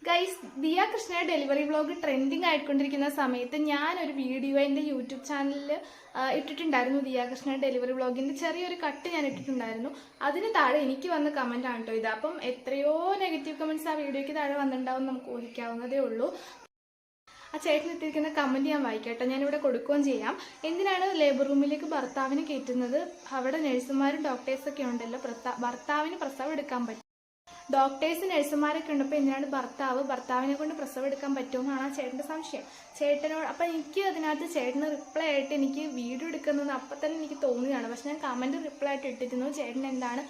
Guys, Diya Krishna delivery vlog trending ആയിക്കൊണ്ടിരിക്കുന്ന സമയത്ത് ഞാനൊരു വീഡിയോ എൻ്റെ യൂട്യൂബ് ചാനലിൽ ഇട്ടിട്ടുണ്ടായിരുന്നു. ദിയ കൃഷ്ണ ഡെലിവറി വ്ലോഗിൻ്റെ ചെറിയൊരു കട്ട് ഞാൻ ഇട്ടിട്ടുണ്ടായിരുന്നു. അതിന് താഴെ എനിക്ക് വന്ന കമൻ്റ് ആണ് കേട്ടോ ഇത്. അപ്പം എത്രയോ നെഗറ്റീവ് കമൻറ്റ്സ് ആ വീഡിയോയ്ക്ക് താഴെ വന്നിട്ടുണ്ടാവും, നമുക്ക് ഊഹിക്കാവുന്നതേ ഉള്ളൂ. ആ ചേട്ടൻ ഇട്ടിരിക്കുന്ന കമൻറ്റ് ഞാൻ വായിക്കട്ടെ, ഞാനിവിടെ കൊടുക്കുകയും ചെയ്യാം. എന്തിനാണ് ലേബർ റൂമിലേക്ക് ഭർത്താവിനെ കയറ്റുന്നത്? അവിടെ നഴ്സുമാരും ഡോക്ടേഴ്സൊക്കെ ഉണ്ടല്ലോ, ഭർത്താവിന് പ്രസവം എടുക്കാൻ പറ്റും. ഡോക്ടേഴ്സ് നഴ്സുമാരൊക്കെ ഉണ്ടപ്പോൾ എന്തിനാണ് ഭർത്താവിനെ കൊണ്ട് പ്രസവം എടുക്കാൻ പറ്റുമെന്നാണ് ആ ചേട്ടൻ്റെ സംശയം. ചേട്ടനോട് അപ്പം എനിക്ക് അതിനകത്ത് ചേട്ടന് റിപ്ലൈ ആയിട്ട് എനിക്ക് വീഡിയോ എടുക്കുന്നതെന്ന് അപ്പം തന്നെ എനിക്ക് തോന്നിയാണ്. പക്ഷെ ഞാൻ കമൻറ്റ് റിപ്ലൈ ആയിട്ട് ഇട്ടിരുന്നു, ചേട്ടൻ എന്താണ്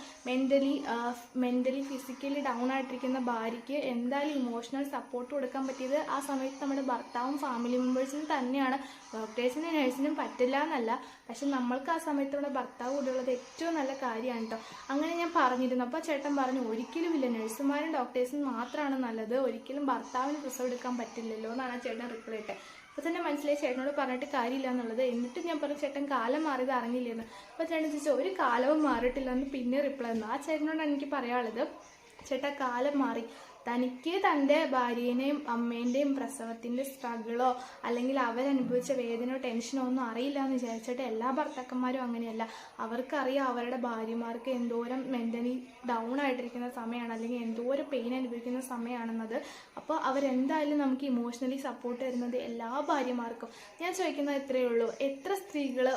മെൻ്റലി ഫിസിക്കലി ഡൗൺ ആയിട്ടിരിക്കുന്ന ഭാര്യയ്ക്ക് എന്തായാലും ഇമോഷണൽ സപ്പോർട്ട് കൊടുക്കാൻ പറ്റിയത് ആ സമയത്ത് നമ്മുടെ ഭർത്താവും ഫാമിലി മെമ്പേഴ്സിനും തന്നെയാണ്. ഡോക്ടേഴ്സിനും നഴ്സിനും പറ്റില്ല എന്നല്ല, പക്ഷെ നമ്മൾക്ക് ആ സമയത്ത് നമ്മുടെ ഭർത്താവ് കൂടെയുള്ളത് ഏറ്റവും നല്ല കാര്യമാണ് കേട്ടോ. അങ്ങനെ ഞാൻ പറഞ്ഞിരുന്നു. അപ്പോൾ ചേട്ടൻ പറഞ്ഞു, ഒരിക്കലും ഇല്ല, നഴ്സുമാരും ഡോക്ടേഴ്സും മാത്രമാണ് നല്ലത്, ഒരിക്കലും ഭർത്താവിന് പ്രസവം എടുക്കാൻ പറ്റില്ലല്ലോ എന്നാണ് ചേട്ടൻ റിപ്ലൈ ഇട്ടത്. അപ്പോൾ തന്നെ മനസ്സിലായി ചേട്ടനോട് പറഞ്ഞിട്ട് കാര്യമില്ല എന്നുള്ളത്. എന്നിട്ട് ഞാൻ പറഞ്ഞു, ചേട്ടൻ കാലം മാറിയത് അറിഞ്ഞില്ലെന്ന്. അപ്പോൾ ചേട്ടൻ ചോദിച്ചാൽ ഒരു കാലവും മാറിയിട്ടില്ല എന്ന് പിന്നെ റിപ്ലൈ തന്നു. ആ ചേട്ടനോടാണ് എനിക്ക് പറയാനുള്ളത്, ചേട്ടാ കാലം മാറി, തനിക്ക് തൻ്റെ ഭാര്യേനെയും അമ്മേൻ്റെയും പ്രസവത്തിൻ്റെ സ്ട്രഗിളോ അല്ലെങ്കിൽ അവരനുഭവിച്ച വേദനയോ ടെൻഷനോ ഒന്നും അറിയില്ല എന്ന് വിചാരിച്ചിട്ട് എല്ലാ ഭർത്താക്കന്മാരും അങ്ങനെയല്ല. അവർക്കറിയാം അവരുടെ ഭാര്യമാർക്ക് എന്തോരം മെൻ്റലി ഡൗൺ ആയിട്ടിരിക്കുന്ന സമയമാണ്, അല്ലെങ്കിൽ എന്തോരം പെയിൻ അനുഭവിക്കുന്ന സമയമാണെന്നത്. അപ്പോൾ അവരെന്തായാലും നമുക്ക് ഇമോഷണലി സപ്പോർട്ട് തരുന്നത് എല്ലാ ഭാര്യമാർക്കും. ഞാൻ ചോദിക്കുന്നത് ഇത്രയേ ഉള്ളൂ, എത്ര സ്ത്രീകൾ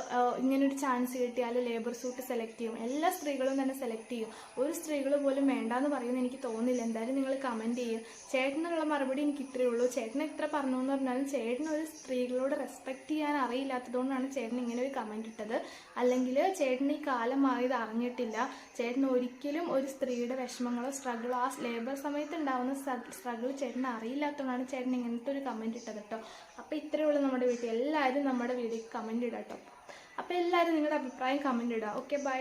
ഇങ്ങനൊരു ചാൻസ് കിട്ടിയാൽ ലേബർ സൂട്ട് സെലക്ട് ചെയ്യും? എല്ലാ സ്ത്രീകളും തന്നെ സെലക്ട് ചെയ്യും. ഒരു സ്ത്രീകൾ പോലും വേണ്ടാന്ന് പറയുമെന്ന് എനിക്ക് തോന്നുന്നില്ല. എന്തായാലും നിങ്ങൾ കമൻറ്റ് ചെയ്യും. ചേട്ടനുള്ള മറുപടി എനിക്ക് ഇത്രയേ ഉള്ളൂ. ചേട്ടൻ എത്ര പറഞ്ഞു എന്ന് പറഞ്ഞാലും ചേട്ടനൊരു സ്ത്രീകളോട് റെസ്പെക്റ്റ് ചെയ്യാൻ അറിയില്ലാത്തതുകൊണ്ടാണ് ചേട്ടൻ ഇങ്ങനെ ഒരു കമൻറ്റ് ഇട്ടത്. അല്ലെങ്കിൽ ചേട്ടൻ ഈ കാലം മാറിയത് അറിഞ്ഞിട്ടില്ല. ചേട്ടൻ ഒരിക്കലും ഒരു സ്ത്രീയുടെ വിഷമങ്ങളോ സ്ട്രഗിളോ ആ ലേബർ സമയത്ത് ഉണ്ടാകുന്ന സ്ട്രഗിൾ ചേട്ടന് അറിയില്ലാത്തതുകൊണ്ടാണ് ചേട്ടൻ ഇങ്ങനത്തെ ഒരു കമൻറ്റ് ഇട്ടത് കേട്ടോ. അപ്പോൾ ഇത്രയേ ഉള്ളൂ നമ്മുടെ വീട്ടിൽ. എല്ലാവരും നമ്മുടെ വീഡിയോക്ക് കമൻറ്റ് ഇടാം കേട്ടോ. അപ്പോൾ എല്ലാവരും നിങ്ങളുടെ അഭിപ്രായം കമൻറ്റ് ഇടുക. Okay, by.